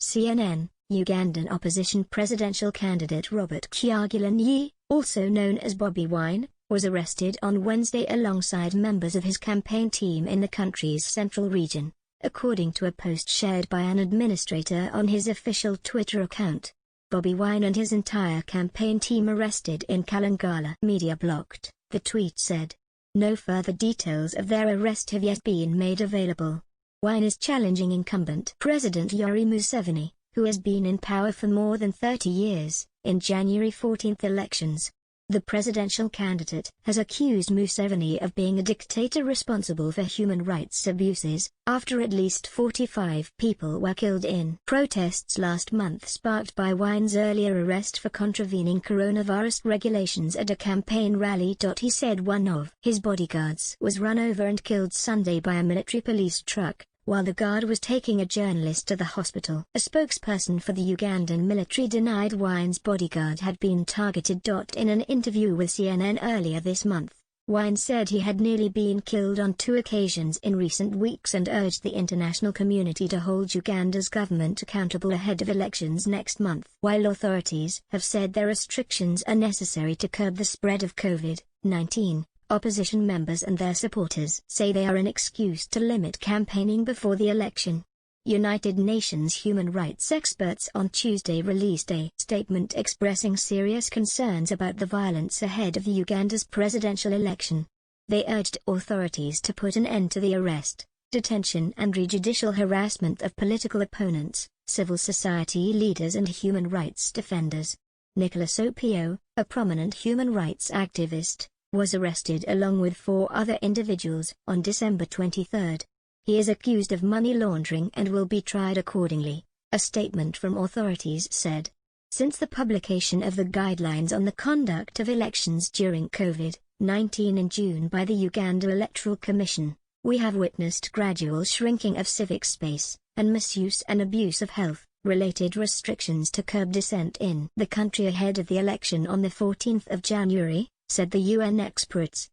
CNN, Ugandan opposition presidential candidate Robert Kyagulanyi, also known as Bobi Wine, was arrested on Wednesday alongside members of his campaign team in the country's central region, according to a post shared by an administrator on his official Twitter account. Bobi Wine and his entire campaign team arrested in Kalangala. Media blocked, the tweet said. No further details of their arrest have yet been made available. Wine is challenging incumbent President Yoweri Museveni, who has been in power for more than 30 years, in January 14 elections. The presidential candidate has accused Museveni of being a dictator responsible for human rights abuses, after at least 45 people were killed in protests last month sparked by Wine's earlier arrest for contravening coronavirus regulations at a campaign rally. He said one of his bodyguards was run over and killed Sunday by a military police truck, while the guard was taking a journalist to the hospital. A spokesperson for the Ugandan military denied Wine's bodyguard had been targeted. In an interview with CNN earlier this month, Wine said he had nearly been killed on 2 occasions in recent weeks and urged the international community to hold Uganda's government accountable ahead of elections next month. While authorities have said their restrictions are necessary to curb the spread of COVID-19, opposition members and their supporters say they are an excuse to limit campaigning before the election. United Nations human rights experts on Tuesday released a statement expressing serious concerns about the violence ahead of Uganda's presidential election. They urged authorities to put an end to the arrest, detention and judicial harassment of political opponents, civil society leaders and human rights defenders. Nicholas Opio, a prominent human rights activist, was arrested along with 4 other individuals on December 23. He is accused of money laundering and will be tried accordingly, a statement from authorities said. Since the publication of the guidelines on the conduct of elections during COVID-19 in June by the Uganda Electoral Commission, we have witnessed gradual shrinking of civic space, and misuse and abuse of health-related restrictions to curb dissent in the country ahead of the election on the 14th of January, said the UN experts.